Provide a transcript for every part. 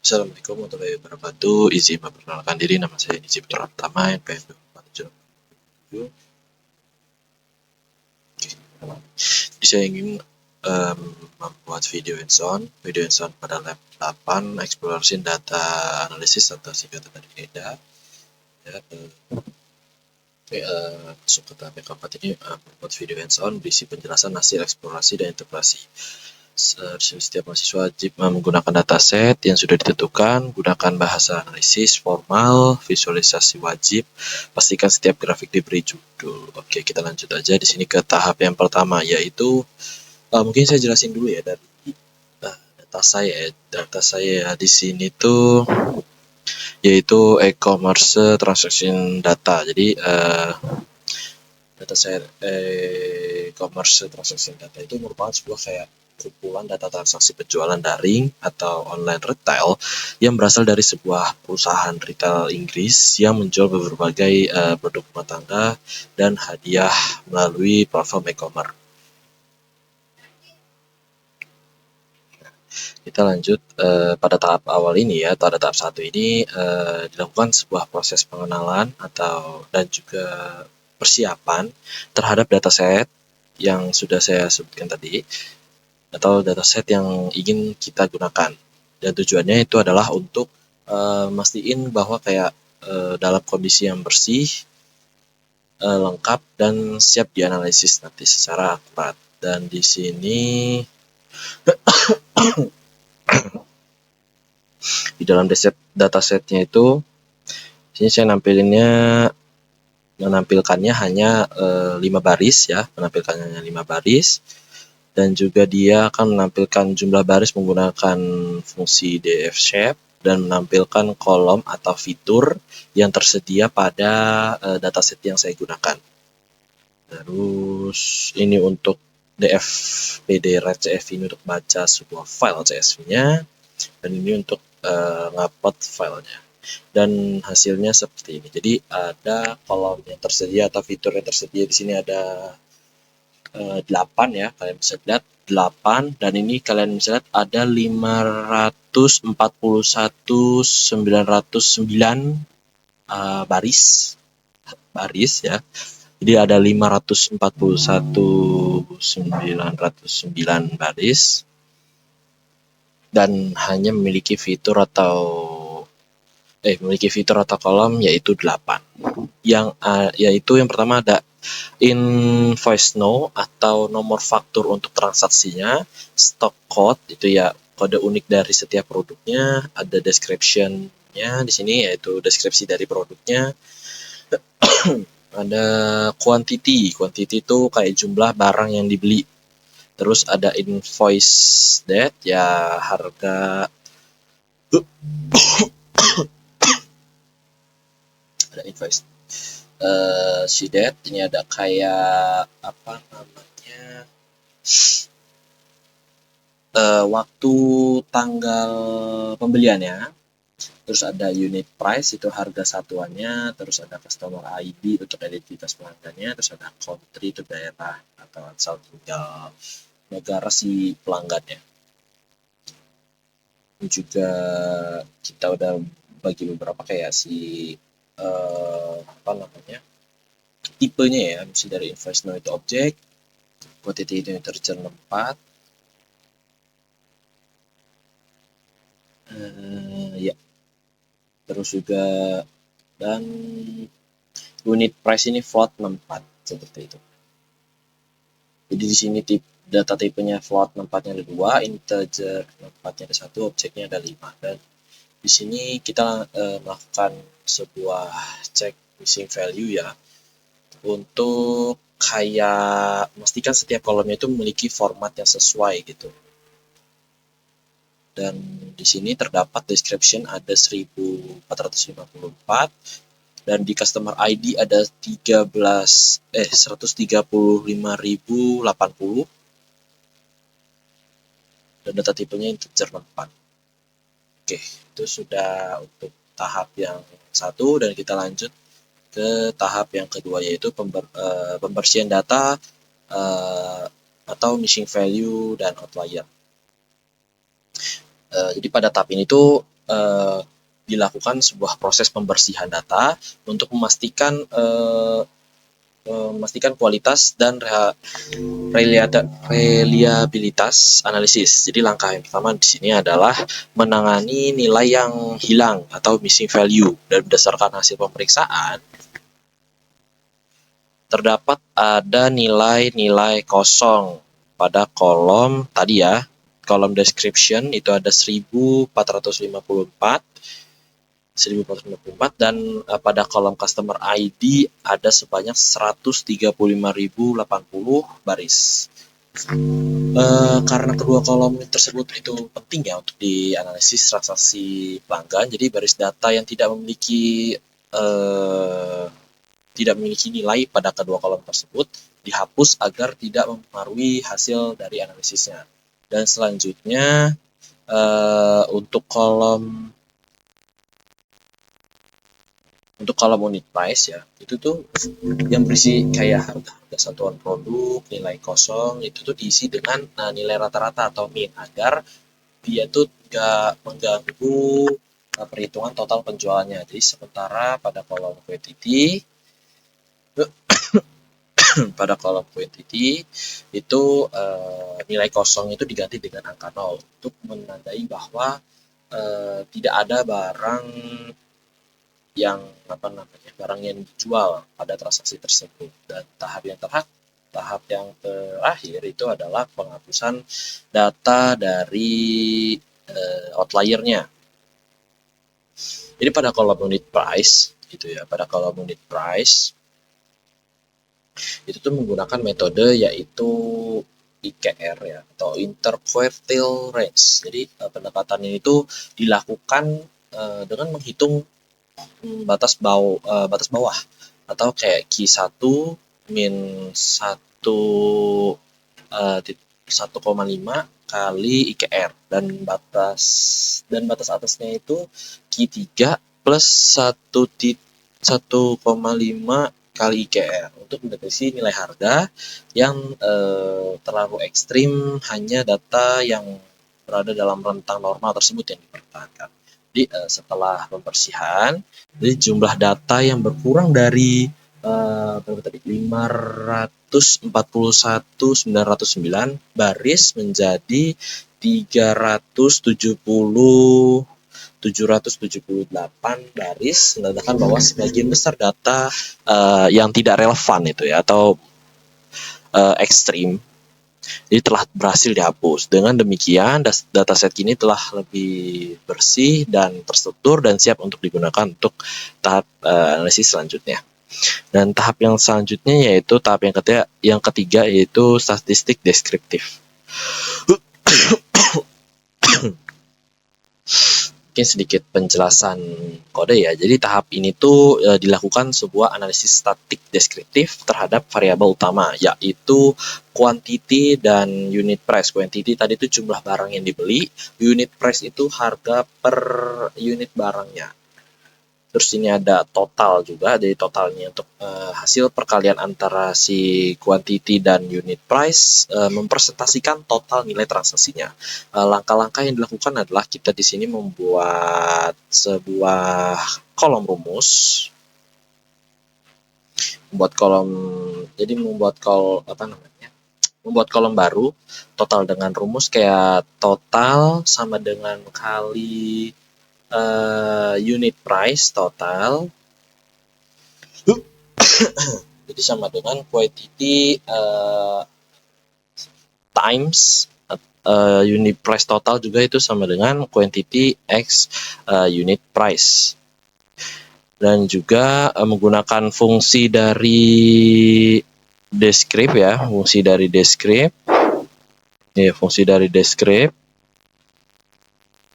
Assalamualaikum warahmatullahi wabarakatuh. Izin memperkenalkan diri, nama saya Niji Putra Pertama, NPM 47. Jadi saya ingin membuat video hands-on pada lab 8, Exploration Data Analysis atau singkatan dari EDA. Ya, masuk ke tahap yang keempat ini, membuat video hands-on berisi penjelasan hasil eksplorasi dan integrasi. Setiap mahasiswa wajib menggunakan dataset yang sudah ditentukan, gunakan bahasa analisis formal, visualisasi wajib, pastikan setiap grafik diberi judul. Oke, kita lanjut aja di sini ke tahap yang pertama, yaitu mungkin saya jelasin dulu ya dari data saya di sini tuh yaitu e-commerce transaction data. Jadi data saya e-commerce transaction data itu merupakan sebuah kayak kumpulan data transaksi penjualan daring atau online retail yang berasal dari sebuah perusahaan retail Inggris yang menjual berbagai produk rumah tangga dan hadiah melalui platform e-commerce. Kita lanjut pada tahap awal ini ya, pada tahap 1 ini dilakukan sebuah proses pengenalan dan juga persiapan terhadap dataset yang sudah saya sebutkan tadi, atau dataset yang ingin kita gunakan, dan tujuannya itu adalah untuk mastiin bahwa kayak dalam kondisi yang bersih, lengkap dan siap dianalisis nanti secara akurat. Dan di sini di dalam datasetnya itu, sini saya menampilkannya hanya 5 baris ya, menampilkannya 5 baris. Dan juga dia akan menampilkan jumlah baris menggunakan fungsi df shape dan menampilkan kolom atau fitur yang tersedia pada dataset yang saya gunakan. Terus ini untuk df-pd read-cf ini untuk baca sebuah file CSV-nya, dan ini untuk ngupload filenya. Dan hasilnya seperti ini. Jadi ada kolom yang tersedia atau fitur yang tersedia di sini ada 8 ya, kalian bisa lihat 8, dan ini kalian bisa lihat ada 541.909 baris ya. Jadi ada 541.909 baris dan hanya memiliki fitur atau kolom yaitu 8. Yaitu yang pertama ada invoice no atau nomor faktur untuk transaksinya, stock code itu ya kode unik dari setiap produknya, ada description-nya di sini yaitu deskripsi dari produknya. Ada quantity itu kayak jumlah barang yang dibeli. Terus ada invoice date ya harga ada invoice sheet. Ini ada kayak apa namanya waktu tanggal pembeliannya. Terus ada unit price itu harga satuannya, terus ada customer ID untuk identitas pelanggannya, terus ada country itu daerah atau asal tinggal negara si pelanggannya. Ini juga kita udah bagi beberapa kayak si tipenya ya, misalnya dari invoice no itu objek, quantity itu deterjen 4, ya. Terus juga dan unit price ini float 64 seperti itu. Jadi di sini data tipenya float 64-nya ada 2, integer 64-nya ada 1, objeknya ada 5. Dan di sini kita melakukan sebuah cek missing value ya, untuk kayak memastikan setiap kolomnya itu memiliki format yang sesuai gitu. Dan di sini terdapat description ada 1454, dan di customer ID ada 135.080, dan data tipenya integer 4. Oke, itu sudah untuk tahap yang 1, dan kita lanjut ke tahap yang kedua, yaitu pembersihan data atau missing value dan outlier. Jadi pada tahap ini tuh dilakukan sebuah proses pembersihan data untuk memastikan kualitas dan reliabilitas analisis. Jadi langkah yang pertama di sini adalah menangani nilai yang hilang atau missing value, dan berdasarkan hasil pemeriksaan terdapat ada nilai-nilai kosong pada kolom tadi ya. Kolom description itu ada 1454 dan pada kolom customer ID ada sebanyak 135.080 baris. Karena kedua kolom tersebut itu penting ya untuk dianalisis transaksi pelanggan, jadi baris data yang tidak memiliki nilai pada kedua kolom tersebut dihapus agar tidak mempengaruhi hasil dari analisisnya. Dan selanjutnya untuk kolom unit price ya, itu tuh yang berisi kayak harga satuan produk, nilai kosong, itu tuh diisi dengan nilai rata-rata atau min, agar dia tuh nggak mengganggu perhitungan total penjualannya. Jadi sementara pada kolom quantity itu nilai kosong itu diganti dengan angka 0 untuk menandai bahwa tidak ada barang yang dijual pada transaksi tersebut. Dan tahap yang terakhir itu adalah penghapusan data dari outliernya. Jadi pada kolom unit price itu tuh menggunakan metode yaitu IKR ya, atau interquartile range. Jadi pendekatan ini itu dilakukan dengan menghitung batas bawah atau kayak Q1 min 1,5 kali IKR, dan batas atasnya itu Q3 plus 1,5 kali IKR untuk mendeteksi nilai harga yang terlalu ekstrim, hanya data yang berada dalam rentang normal tersebut yang dipertahankan. Jadi setelah pembersihan, jadi jumlah data yang berkurang dari 541.909 baris menjadi 370.778 baris, menandakan bahwa sebagian besar data yang tidak relevan itu ya, atau ekstrim, jadi telah berhasil dihapus. Dengan demikian, dataset kini telah lebih bersih dan terstruktur dan siap untuk digunakan untuk tahap analisis selanjutnya. Dan tahap yang selanjutnya yaitu tahap yang ketiga yaitu statistik deskriptif. Mungkin sedikit penjelasan kode ya. Jadi tahap ini tuh dilakukan sebuah analisis statik deskriptif terhadap variabel utama, yaitu quantity dan unit price. Quantity tadi itu jumlah barang yang dibeli, unit price itu harga per unit barangnya. Terus ini ada total juga, jadi totalnya untuk hasil perkalian antara si quantity dan unit price mempresentasikan total nilai transaksinya. Langkah-langkah yang dilakukan adalah kita di sini membuat sebuah kolom rumus, membuat kolom baru total dengan rumus kayak total sama dengan kali unit price total jadi sama dengan quantity times unit price total, juga itu sama dengan quantity x unit price. Dan juga menggunakan fungsi dari descript ya, fungsi dari descript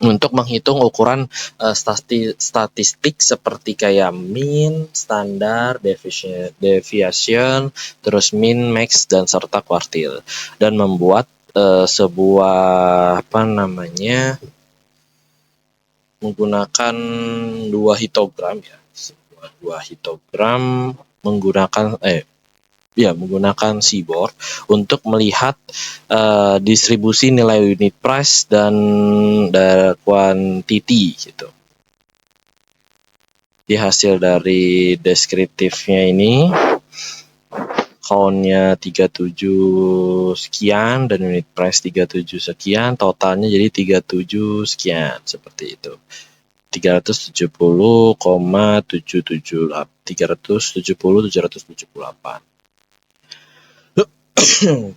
untuk menghitung ukuran statistik seperti kayak mean, standar, deviation, terus min, max, dan serta quartile, dan membuat sebuah menggunakan dua histogram ya, menggunakan menggunakan seaboard untuk melihat distribusi nilai unit price dan quantity gitu. Di hasil dari deskriptifnya ini count-nya 37 sekian dan unit price 37 sekian, totalnya jadi 37 sekian, seperti itu. 370,778.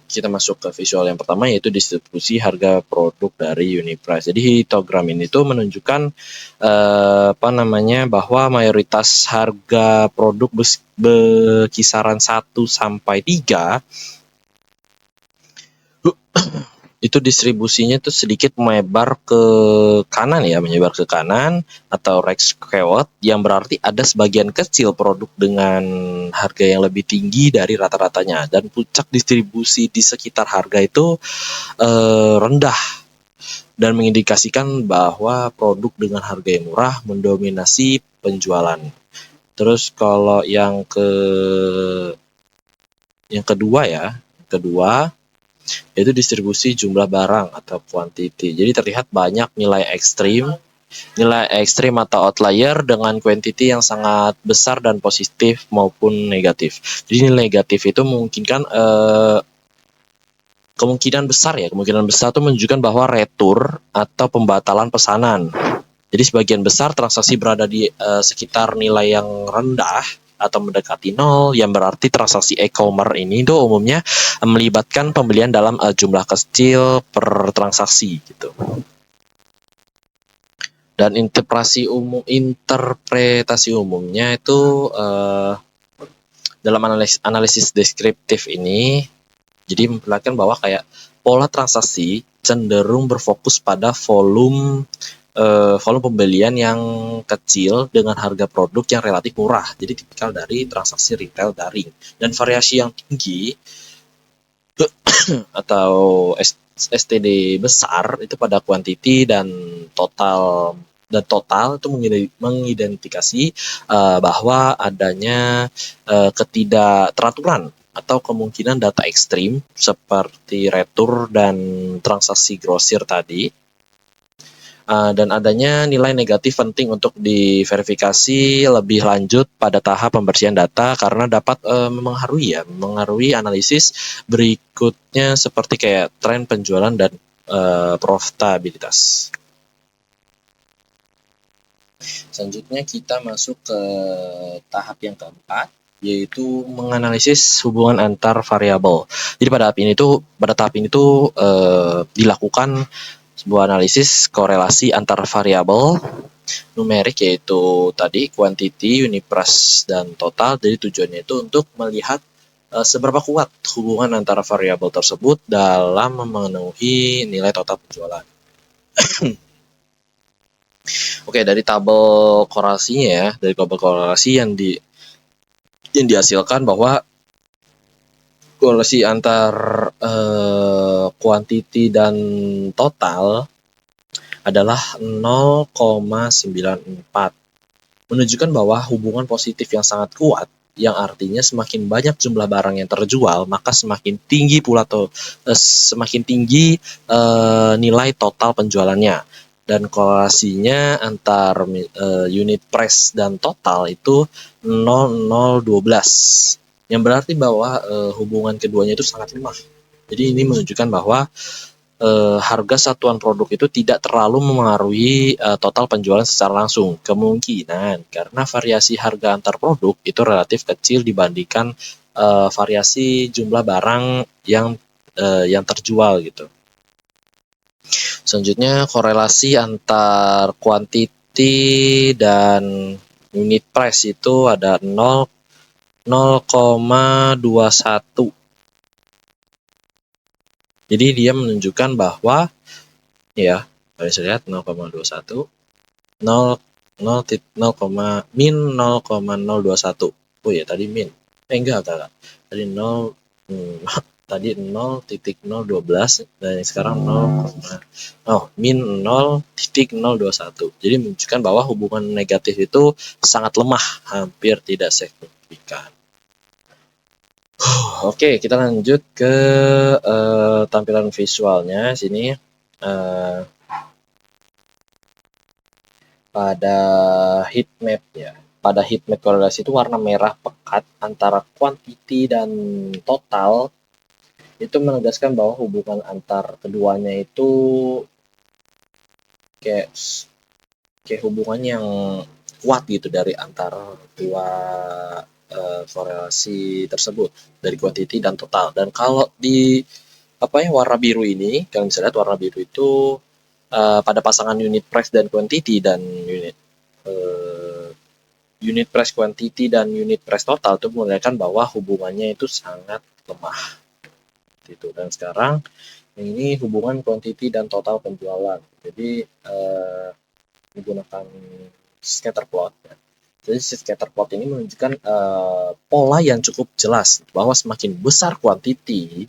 Kita masuk ke visual yang pertama, yaitu distribusi harga produk dari unit price. Jadi histogram ini tuh menunjukkan bahwa mayoritas harga produk berkisaran 1 sampai 3 itu distribusinya tuh sedikit menyebar ke kanan ya, menyebar ke kanan atau right skewed, yang berarti ada sebagian kecil produk dengan harga yang lebih tinggi dari rata-ratanya, dan puncak distribusi di sekitar harga itu rendah dan mengindikasikan bahwa produk dengan harga yang murah mendominasi penjualan. Terus kalau yang kedua yaitu distribusi jumlah barang atau quantity. Jadi terlihat banyak nilai ekstrim atau outlier dengan quantity yang sangat besar dan positif maupun negatif. Jadi nilai negatif itu memungkinkan kemungkinan besar itu menunjukkan bahwa retur atau pembatalan pesanan. Jadi sebagian besar transaksi berada di sekitar nilai yang rendah atau mendekati nol, yang berarti transaksi e-commerce ini itu umumnya melibatkan pembelian dalam jumlah kecil per transaksi gitu. Dan interpretasi umumnya itu dalam analisis deskriptif ini jadi memperlihatkan bahwa kayak pola transaksi cenderung berfokus pada volume pembelian yang kecil dengan harga produk yang relatif murah. Jadi tipikal dari transaksi retail daring, dan variasi yang tinggi atau STD besar itu pada quantity dan total itu mengidentifikasi bahwa adanya ketidakteraturan atau kemungkinan data ekstrim seperti retur dan transaksi grosir tadi. Dan adanya nilai negatif penting untuk diverifikasi lebih lanjut pada tahap pembersihan data karena dapat mengaruhi analisis berikutnya seperti kayak tren penjualan dan profitabilitas. Selanjutnya kita masuk ke tahap yang keempat, yaitu menganalisis hubungan antar variabel. Jadi pada tahap ini tuh dilakukan sebuah analisis korelasi antar variabel numerik, yaitu tadi quantity, unit price, dan total. Jadi tujuannya itu untuk melihat seberapa kuat hubungan antara variabel tersebut dalam memenuhi nilai total penjualan. Oke, dari tabel korelasinya dari tabel korelasi yang dihasilkan bahwa korelasi antar quantity dan total adalah 0,94, menunjukkan bahwa hubungan positif yang sangat kuat, yang artinya semakin banyak jumlah barang yang terjual, maka semakin tinggi nilai total penjualannya. Dan korelasinya antar unit price dan total itu 0,012, yang berarti bahwa hubungan keduanya itu sangat lemah. Jadi ini menunjukkan bahwa harga satuan produk itu tidak terlalu memengaruhi total penjualan secara langsung. Kemungkinan karena variasi harga antar produk itu relatif kecil dibandingkan variasi jumlah barang yang terjual gitu. Selanjutnya korelasi antar quantity dan unit price itu ada 0,21. Jadi dia menunjukkan bahwa bisa lihat 0,21 min 0,021. Oh ya, tadi min. Enggak. Tadi 0 tadi 0.012 dan sekarang min 0.021. Jadi menunjukkan bahwa hubungan negatif itu sangat lemah, hampir tidak signifikan. Oke, kita lanjut ke tampilan visualnya sini. Pada heat map ya. Pada heat map korelasi itu warna merah pekat antara quantity dan total itu menegaskan bahwa hubungan antar keduanya itu kayak hubungan yang kuat gitu dari antara dua korelasi tersebut dari quantity dan total. Dan kalau di warna biru ini, kalian bisa lihat warna biru itu pada pasangan unit price dan quantity dan unit price quantity dan unit price total itu menunjukkan bahwa hubungannya itu sangat lemah gitu. Dan sekarang ini hubungan quantity dan total penjualan, jadi menggunakan scatter plot ya. Jadi scatter plot ini menunjukkan pola yang cukup jelas bahwa semakin besar quantity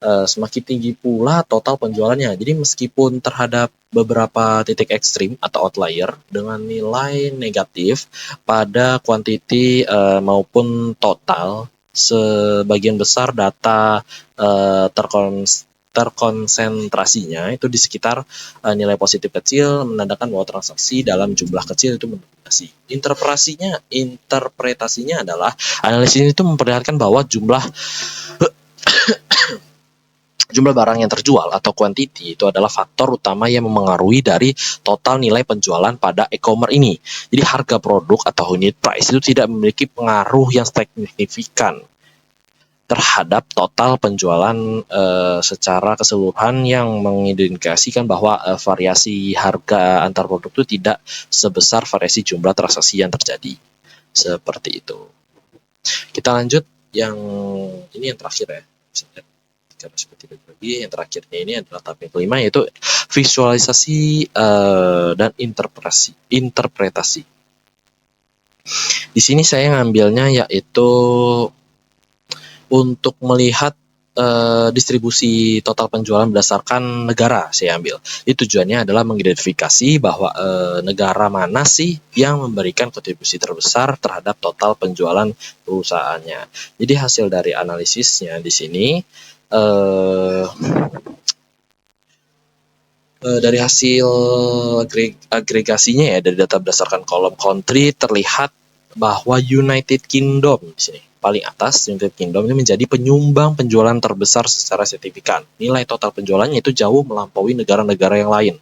semakin tinggi pula total penjualannya. Jadi meskipun terhadap beberapa titik ekstrim atau outlier dengan nilai negatif pada quantity maupun total, sebagian besar data terkonsentrasinya itu di sekitar nilai positif kecil, menandakan bahwa transaksi dalam jumlah kecil itu mendominasi. Interpretasinya adalah analisis itu memperlihatkan bahwa jumlah barang yang terjual atau quantity itu adalah faktor utama yang memengaruhi dari total nilai penjualan pada e-commerce ini. Jadi harga produk atau unit price itu tidak memiliki pengaruh yang signifikan terhadap total penjualan secara keseluruhan, yang mengindikasikan bahwa variasi harga antar produk itu tidak sebesar variasi jumlah transaksi yang terjadi. Seperti itu. Kita lanjut yang ini yang terakhir ya. Seperti lagi yang terakhirnya ini adalah tahap yang kelima, yaitu visualisasi dan interpretasi. Di sini saya ngambilnya yaitu untuk melihat distribusi total penjualan berdasarkan negara. Saya ambil itu tujuannya adalah mengidentifikasi bahwa negara mana sih yang memberikan kontribusi terbesar terhadap total penjualan perusahaannya. Jadi hasil dari analisisnya di sini dari hasil agregasinya ya, dari data berdasarkan kolom country, terlihat bahwa United Kingdom di sini paling atas. United Kingdom ini menjadi penyumbang penjualan terbesar secara signifikan. Nilai total penjualannya itu jauh melampaui negara-negara yang lain,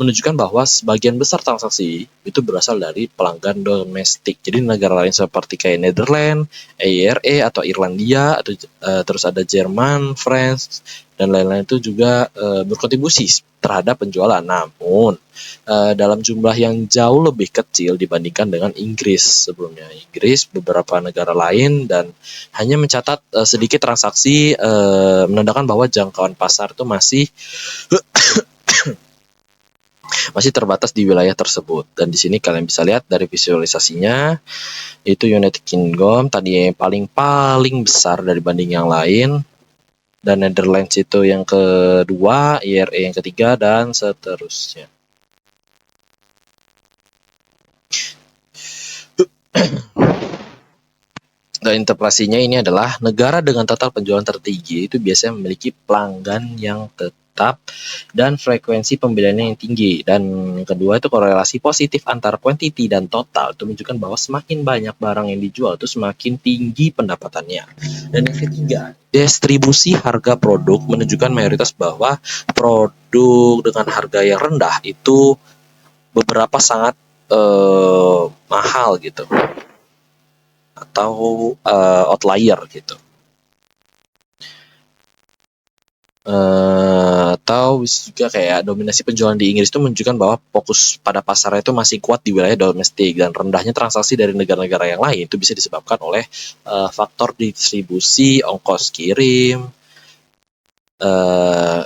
menunjukkan bahwa sebagian besar transaksi itu berasal dari pelanggan domestik. Jadi negara lain seperti kayak Netherlands, EIRE atau Irlandia, atau terus ada Jerman, France dan lain-lain itu juga berkontribusi terhadap penjualan. Namun dalam jumlah yang jauh lebih kecil dibandingkan dengan Inggris sebelumnya. Inggris, beberapa negara lain, dan hanya mencatat sedikit transaksi, menandakan bahwa jangkauan pasar itu masih terbatas di wilayah tersebut. Dan di sini kalian bisa lihat dari visualisasinya, itu United Kingdom tadi paling besar dari banding yang lain, dan Netherlands itu yang kedua, IRE yang ketiga, dan seterusnya. Dan interpretasinya ini adalah negara dengan total penjualan tertinggi itu biasanya memiliki pelanggan yang tetap dan frekuensi pembeliannya yang tinggi. Dan yang kedua itu korelasi positif antara quantity dan total, itu menunjukkan bahwa semakin banyak barang yang dijual itu semakin tinggi pendapatannya. Dan yang ketiga, distribusi harga produk menunjukkan mayoritas bahwa produk dengan harga yang rendah itu beberapa sangat mahal gitu, atau outlier gitu. Atau juga kayak dominasi penjualan di Inggris itu menunjukkan bahwa fokus pada pasar itu masih kuat di wilayah domestik, dan rendahnya transaksi dari negara-negara yang lain itu bisa disebabkan oleh faktor distribusi, ongkos kirim,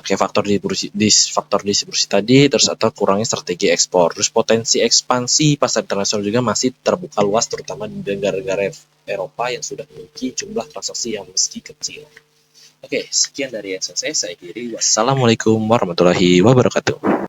kayak faktor distribusi tadi, terus atau kurangnya strategi ekspor. Terus potensi ekspansi pasar internasional juga masih terbuka luas, terutama di negara-negara Eropa yang sudah memiliki jumlah transaksi yang meski kecil. Oke, sekian dari saya akhiri. Wassalamualaikum warahmatullahi wabarakatuh.